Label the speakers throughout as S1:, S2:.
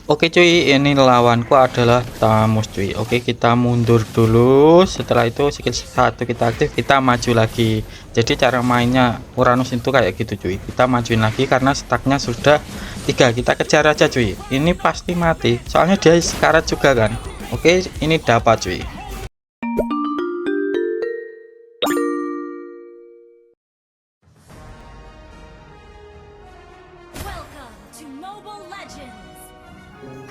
S1: Oke cuy, ini lawanku adalah Tamus cuy. Oke, kita mundur dulu. Setelah itu skill 1 kita aktif, kita maju lagi. Jadi cara mainnya Uranus itu kayak gitu cuy. Kita majuin lagi karena stacknya sudah 3. Kita kejar aja cuy. Ini pasti mati. Soalnya dia sekarat juga kan. Oke, ini dapat cuy.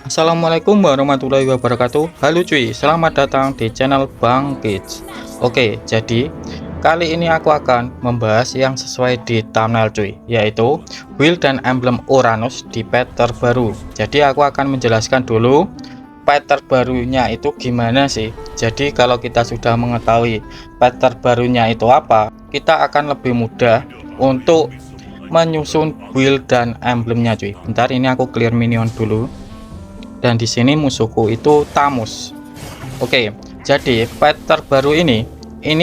S1: Assalamualaikum warahmatullahi wabarakatuh. Halo cuy, selamat datang di channel Bang Kids. Oke, jadi kali ini aku akan membahas yang sesuai di thumbnail cuy, yaitu build dan emblem Uranus di pet terbaru. Jadi aku akan menjelaskan dulu pet terbarunya itu gimana sih. Jadi kalau kita sudah mengetahui pet terbarunya itu apa, kita akan lebih mudah untuk menyusun build dan emblemnya cuy. Bentar, ini aku clear minion dulu. Dan di sini musuhku itu Tamus. Oke, jadi pet terbaru ini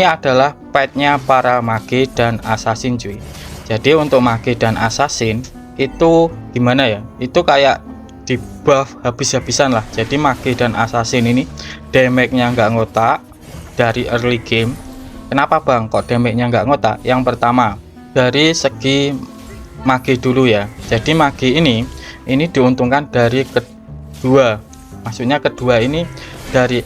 S1: adalah petnya para mage dan assassin cuy. Jadi untuk mage dan assassin itu gimana ya, itu kayak di buff habis-habisan lah. Jadi mage dan assassin ini damage-nya nggak ngotak dari early game. Kenapa bang kok damage-nya nggak ngotak? Yang pertama dari segi mage dulu ya. Jadi mage ini diuntungkan dari maksudnya kedua ini dari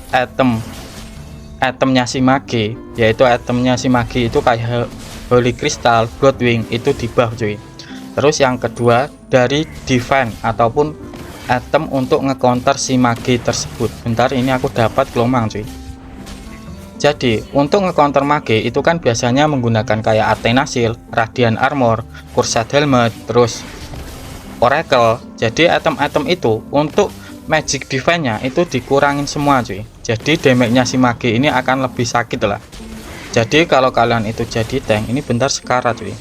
S1: itemnya si mage, yaitu itemnya si mage itu kayak Holy Crystal, Bloodwing itu di buff cuy. Terus yang kedua dari defense ataupun item untuk ngecounter si mage tersebut. Bentar, ini aku dapat gelombang cuy. Jadi untuk ngecounter mage itu kan biasanya menggunakan kayak Athena Shield, Radiant Armor, Cursed Helmet, terus Oracle. Jadi item-item itu untuk magic defense-nya itu dikurangin semua cuy. Jadi damage-nya si mage ini akan lebih sakit lah. Jadi kalau kalian itu jadi tank, ini bentar sekarat cuy.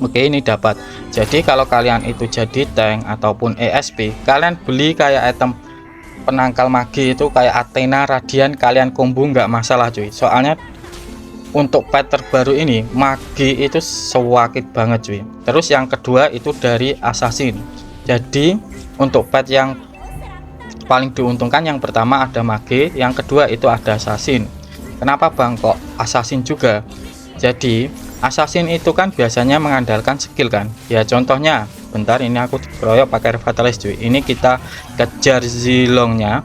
S1: Oke, ini dapat. Jadi kalau kalian itu jadi tank ataupun ESP, kalian beli kayak item penangkal mage itu kayak Athena, Radiant, kalian combo nggak masalah cuy. Soalnya untuk pet terbaru ini mage itu sewakit banget cuy. Terus yang kedua itu dari assassin. Jadi untuk pet yang paling diuntungkan yang pertama ada mage, yang kedua itu ada assassin. Kenapa bang kok assassin juga? Jadi assassin itu kan biasanya mengandalkan skill kan ya. Contohnya bentar, ini aku dikeroyok pakai Revitalize cuy. Ini kita kejar zilongnya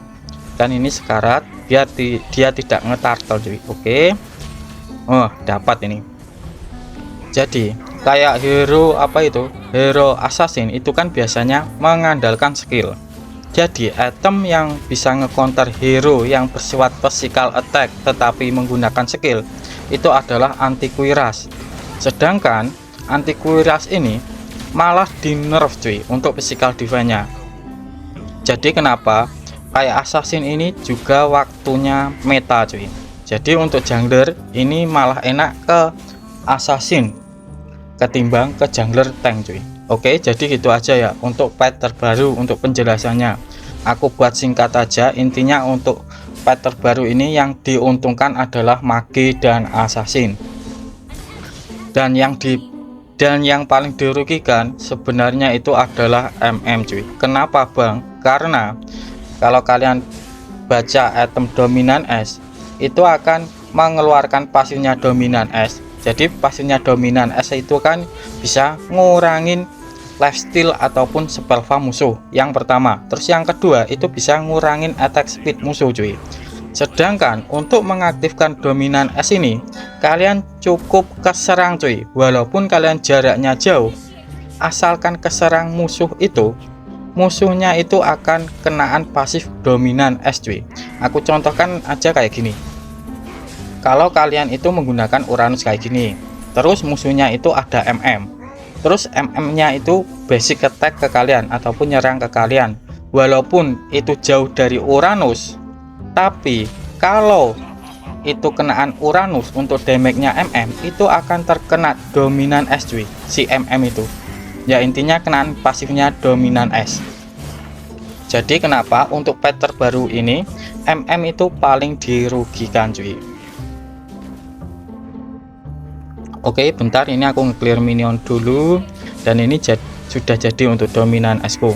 S1: dan ini sekarat biar dia tidak ngetartel cuy. Oke, oh dapat ini. Jadi kayak hero apa itu, hero assassin itu kan biasanya mengandalkan skill. Jadi item yang bisa nge-counter hero yang bersifat physical attack tetapi menggunakan skill itu adalah anti kuiras. Sedangkan anti kuiras ini malah di nerf cuy untuk physical defense-nya. Jadi kenapa kayak assassin ini juga waktunya meta cuy. Jadi untuk jungler ini malah enak ke assassin ketimbang ke jungler tank cuy. Oke, jadi gitu aja ya untuk pet terbaru. Untuk penjelasannya aku buat singkat aja. Intinya untuk pet terbaru ini yang diuntungkan adalah mage dan assassin. Dan yang paling dirugikan sebenarnya itu adalah MM cuy. Kenapa bang? Karena kalau kalian baca item dominan es itu akan mengeluarkan pasifnya dominan es. Jadi pasifnya dominan es itu kan bisa ngurangin lifesteal ataupun spell farm musuh yang pertama. Terus yang kedua itu bisa ngurangin attack speed musuh cuy. Sedangkan untuk mengaktifkan dominan es ini kalian cukup keserang cuy, walaupun kalian jaraknya jauh, asalkan keserang musuh itu musuhnya itu akan kenaan pasif dominan es cuy. Aku contohkan aja kayak gini. Kalau kalian itu menggunakan Uranus kayak gini, terus musuhnya itu ada MM, terus MM-nya itu basic attack ke kalian ataupun nyerang ke kalian, walaupun itu jauh dari Uranus, tapi kalau itu kenaan Uranus untuk damage-nya MM itu akan terkena dominan es cuy, si MM itu. Ya intinya kenaan pasifnya dominan es. Jadi kenapa untuk pet terbaru ini MM itu paling dirugikan cuy. Oke, bentar, ini aku nge-clear minion dulu. Dan ini sudah jadi untuk dominan esku.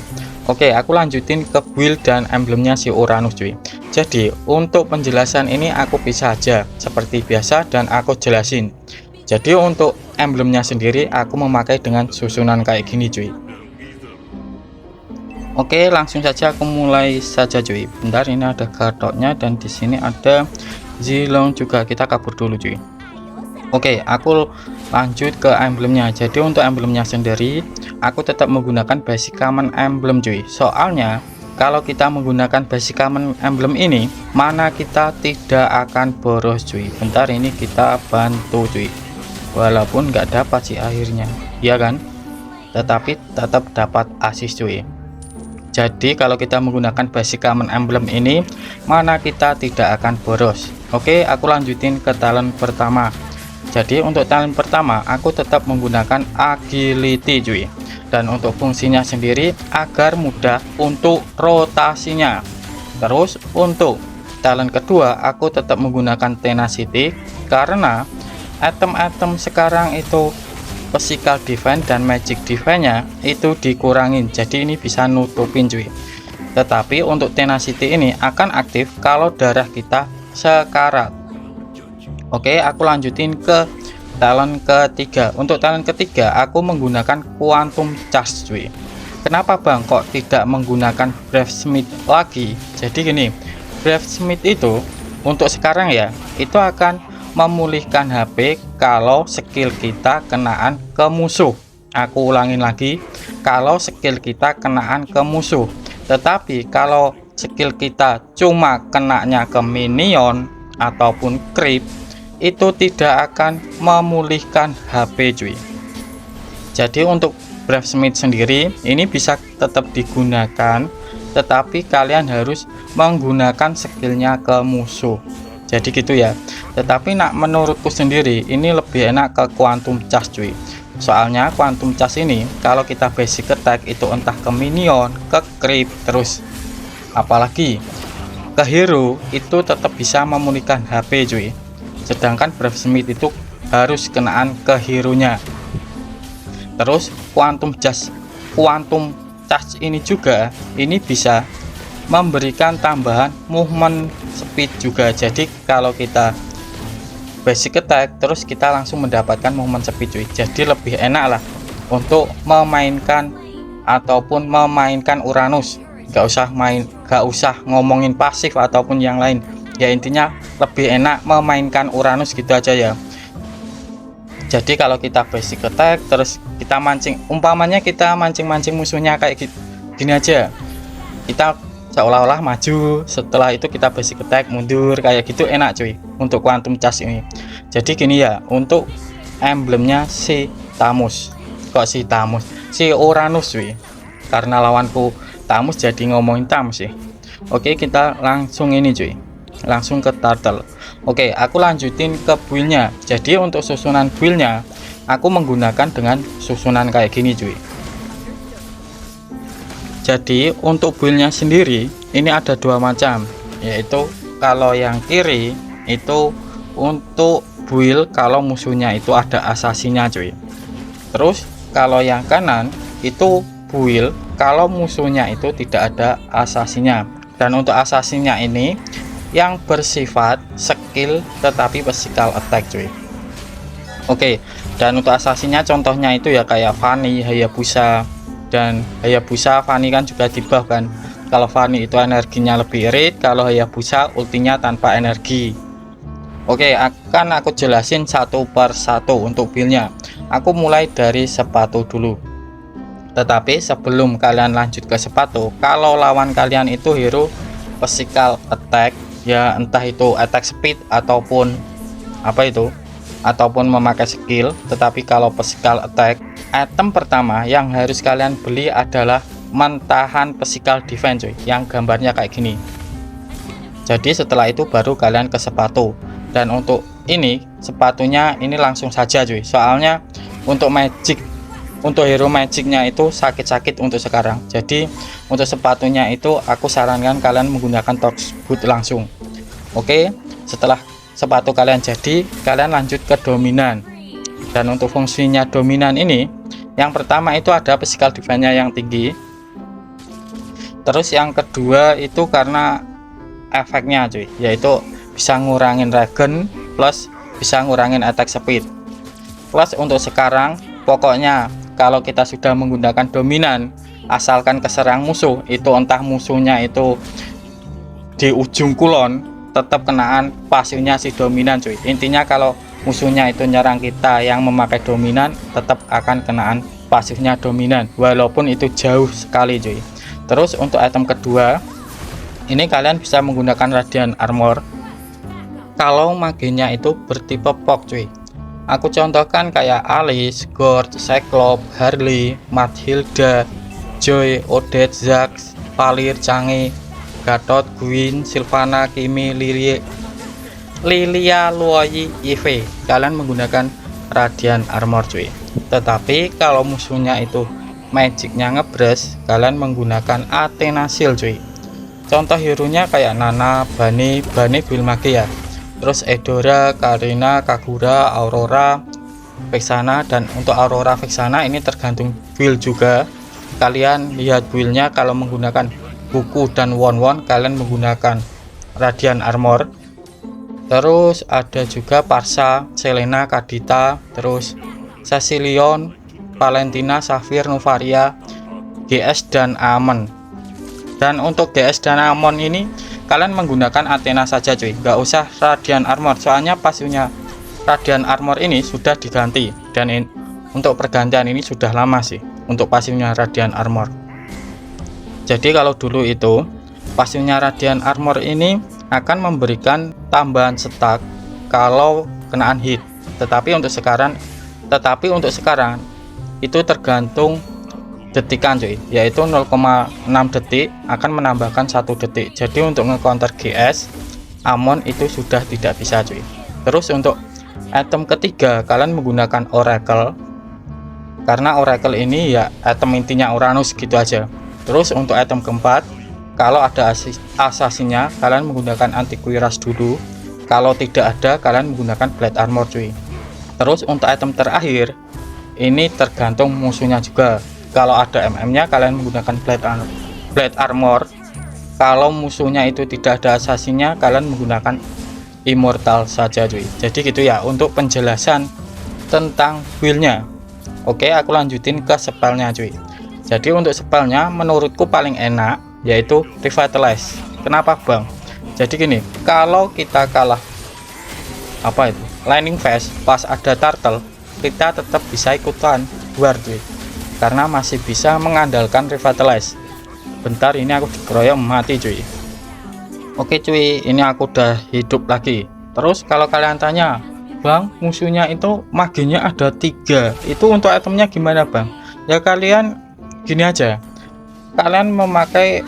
S1: Oke, aku lanjutin ke build dan emblemnya si Uranus cuy. Jadi untuk penjelasan ini aku pisah aja seperti biasa dan aku jelasin. Jadi untuk emblemnya sendiri aku memakai dengan susunan kayak gini cuy. Oke, langsung saja aku mulai saja cuy. Bentar, ini ada Gartoknya dan di sini ada Zilong juga. Kita kabur dulu cuy. Oke, aku lanjut ke emblemnya. Jadi untuk emblemnya sendiri aku tetap menggunakan basic common emblem cuy. Soalnya kalau kita menggunakan basic common emblem ini, mana kita tidak akan boros cuy. Bentar, ini kita bantu cuy. Walaupun nggak dapat sih akhirnya, ya kan? Tetapi tetap dapat assist cuy. Jadi kalau kita menggunakan basic common emblem ini, mana kita tidak akan boros. Oke, aku lanjutin ke talent pertama. Jadi untuk talent pertama aku tetap menggunakan agility cuy. Dan untuk fungsinya sendiri agar mudah untuk rotasinya. Terus untuk talent kedua aku tetap menggunakan tenacity karena item-item sekarang itu physical defense dan magic defense nya itu dikurangin, jadi ini bisa nutupin cuy. Tetapi untuk tenacity ini akan aktif kalau darah kita sekarat. Oke, aku lanjutin ke talent ketiga. Untuk talent ketiga aku menggunakan quantum charge cuy. Kenapa bang kok tidak menggunakan Brave Smith lagi? Jadi gini, Brave Smith itu untuk sekarang ya itu akan memulihkan HP kalau skill kita kenaan ke musuh. Aku ulangin lagi, kalau skill kita kenaan ke musuh. Tetapi kalau skill kita cuma kenanya ke minion ataupun creep, itu tidak akan memulihkan HP cuy. Jadi untuk Brave Smith sendiri ini bisa tetap digunakan, tetapi kalian harus menggunakan skillnya ke musuh. Jadi gitu ya. Tetapi menurutku sendiri ini lebih enak ke quantum charge cuy. Soalnya quantum charge ini kalau kita basic attack itu entah ke minion, ke creep, terus apalagi ke hero itu tetap bisa memulihkan HP cuy. Sedangkan Brave Smith itu harus kenaan ke hero nya. Terus quantum charge ini juga ini bisa memberikan tambahan movement speed juga. Jadi kalau kita basic attack terus kita langsung mendapatkan movement speed cuy. Jadi lebih enak lah untuk memainkan ataupun memainkan Uranus. Gak usah ngomongin pasif ataupun yang lain ya, intinya lebih enak memainkan Uranus gitu aja ya. Jadi kalau kita basic attack terus kita mancing, umpamanya kita mancing musuhnya kayak gini aja, kita seolah-olah maju, setelah itu kita basic attack mundur kayak gitu, enak cuy untuk quantum charge ini. Jadi gini ya, untuk emblemnya si Uranus cuy, karena lawanku Tamus jadi ngomongin Tamus sih. Oke, kita langsung ini cuy, langsung ke turtle. Oke, aku lanjutin ke buildnya. Jadi untuk susunan buildnya aku menggunakan dengan susunan kayak gini cuy. Jadi untuk buildnya sendiri ini ada dua macam, yaitu kalau yang kiri itu untuk build kalau musuhnya itu ada asasinya cuy. Terus kalau yang kanan itu build kalau musuhnya itu tidak ada asasinya. Dan untuk asasinya ini yang bersifat skill tetapi physical attack cuy. Oke, dan untuk asasinya contohnya itu ya kayak Fanny, Hayabusa. Dan Hayabusa, Fanny kan juga di buff kan. Kalau Fanny itu energinya lebih irit, kalau Hayabusa ultinya tanpa energi. Oke, akan aku jelasin satu per satu untuk buildnya. Aku mulai dari sepatu dulu. Tetapi sebelum kalian lanjut ke sepatu, kalau lawan kalian itu hero physical attack ya, entah itu attack speed ataupun apa itu, ataupun memakai skill. Tetapi kalau physical attack, item pertama yang harus kalian beli adalah mentahan physical defense cuy, yang gambarnya kayak gini. Jadi setelah itu baru kalian ke sepatu. Dan untuk ini sepatunya ini langsung saja cuy, soalnya untuk hero magicnya itu sakit-sakit untuk sekarang. Jadi untuk sepatunya itu aku sarankan kalian menggunakan Torch Boot langsung. Oke, setelah sepatu kalian jadi, kalian lanjut ke dominan. Dan untuk fungsinya dominan ini, yang pertama itu ada physical defense-nya yang tinggi. Terus yang kedua itu karena efeknya cuy, yaitu bisa ngurangin regen plus bisa ngurangin attack speed. Plus untuk sekarang pokoknya kalau kita sudah menggunakan dominan, asalkan keserang musuh, itu entah musuhnya itu di ujung kulon, tetap kenaan pasifnya si dominan cuy. Intinya kalau musuhnya itu nyerang kita yang memakai dominan, tetap akan kenaan pasifnya dominan walaupun itu jauh sekali cuy. Terus untuk item kedua ini kalian bisa menggunakan Radiant Armor kalau maginya itu bertipe pok cuy. Aku contohkan kayak Alice, Gord, Cyclops, Harley, Mathilda, Joy, Odette, Zax, Valir, Change, Gatot, Gwyn, Sylvana, Kimi, Lilia, Luoyi, Yve. Kalian menggunakan Radiant Armor cuy. Tetapi kalau musuhnya itu magicnya ngebres, kalian menggunakan Athena Shield cuy. Contoh hero-nya kayak Nana, Bane build mage ya. Terus Eudora, Karina, Kagura, Aurora, Vexana. Dan untuk Aurora Vexana ini tergantung build juga. Kalian lihat build-nya, kalau menggunakan buku dan won kalian menggunakan Radiant Armor. Terus ada juga Parsa, Selena, Kadita, terus Cecilion, Valentina, Safir, Novaria, GS dan Amon. Dan untuk GS dan Amon ini kalian menggunakan Athena saja cuy, nggak usah Radiant Armor, soalnya pasifnya Radiant Armor ini sudah diganti. Dan untuk pergantian ini sudah lama sih untuk pasifnya Radiant Armor. Jadi kalau dulu itu pasifnya Radiant Armor ini akan memberikan tambahan stack kalau kenaan hit, tetapi untuk sekarang itu tergantung detikan cuy, yaitu 0,6 detik akan menambahkan 1 detik. Jadi untuk nge-counter GS Amon itu sudah tidak bisa cuy. Terus untuk item ketiga kalian menggunakan Oracle, karena Oracle ini ya item intinya Uranus gitu aja. Terus untuk item keempat, kalau ada assassinnya kalian menggunakan Antiquiras dulu, kalau tidak ada kalian menggunakan Blade Armor cuy. Terus untuk item terakhir ini tergantung musuhnya juga. Kalau ada MM-nya kalian menggunakan Blade Armor. Kalau musuhnya itu tidak ada assassinnya kalian menggunakan Immortal saja cuy. Jadi gitu ya untuk penjelasan tentang build-nya. Oke, aku lanjutin ke spellnya cuy. Jadi untuk spellnya menurutku paling enak yaitu Revitalize. Kenapa bang? Jadi gini, kalau kita kalah apa itu Lightning Fast pas ada turtle, kita tetap bisa ikutan war cuy, karena masih bisa mengandalkan Revitalize. Bentar, ini aku dikeroyok mati cuy. Oke cuy, ini aku udah hidup lagi. Terus kalau kalian tanya, bang musuhnya itu maginya ada 3, itu untuk itemnya gimana bang? Ya kalian gini aja, kalian memakai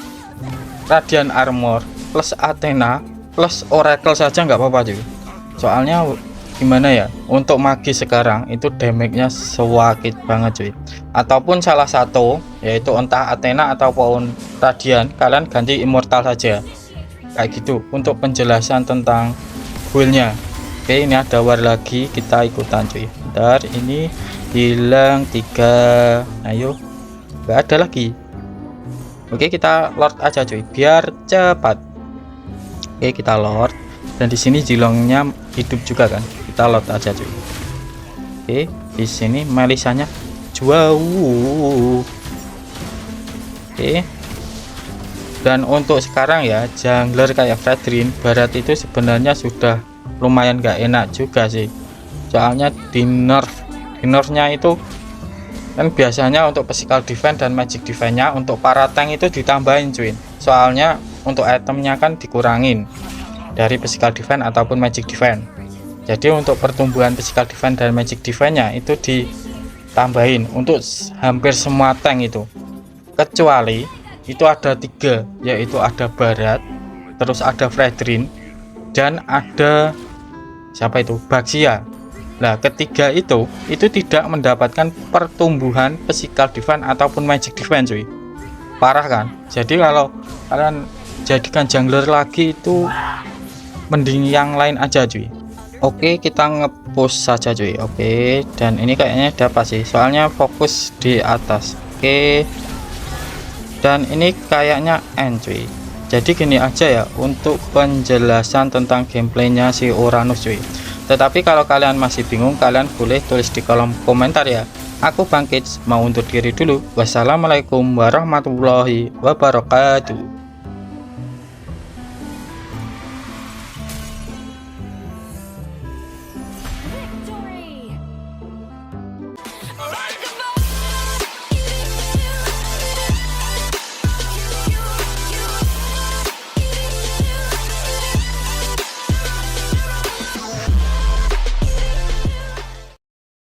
S1: Radiant Armor plus Athena plus Oracle saja nggak apa-apa cuy. Soalnya gimana ya, untuk magi sekarang itu damage-nya sewakit banget cuy. Ataupun salah satu, yaitu entah Athena ataupun Radiant, kalian ganti Immortal saja kayak gitu untuk penjelasan tentang build-nya. Oke, ini ada war lagi, kita ikutan cuy. Bentar, ini hilang 3, ayo nggak ada lagi. Oke, kita lord aja cuy biar cepat. Oke, kita lord, dan di sini jilongnya hidup juga kan, kita lot aja cuy. Oke, di sini Melisanya jauh. Oke, dan untuk sekarang ya jungler kayak Fredrin Barat itu sebenarnya sudah lumayan gak enak juga sih, soalnya di nerfnya itu kan biasanya untuk physical defense dan magic defense-nya untuk para tank itu ditambahin cuy, soalnya untuk itemnya kan dikurangin dari physical defense ataupun magic defense. Jadi untuk pertumbuhan physical defense dan magic defense-nya itu ditambahin untuk hampir semua tank itu, kecuali itu ada 3, yaitu ada Barat, terus ada Fredrin, dan ada siapa itu, Baxia. Nah ketiga itu tidak mendapatkan pertumbuhan physical defense ataupun magic defense cuy, parah kan. Jadi kalau kalian jadikan jungler lagi itu mending yang lain aja cuy. Oke, kita ngepush saja cuy. Oke, dan ini kayaknya dapat sih, soalnya fokus di atas. Oke, dan ini kayaknya end cuy. Jadi gini aja ya untuk penjelasan tentang gameplaynya si Uranus cuy. Tetapi kalau kalian masih bingung, kalian boleh tulis di kolom komentar ya. Aku Bang Kids mau undur diri dulu. Wassalamualaikum warahmatullahi wabarakatuh.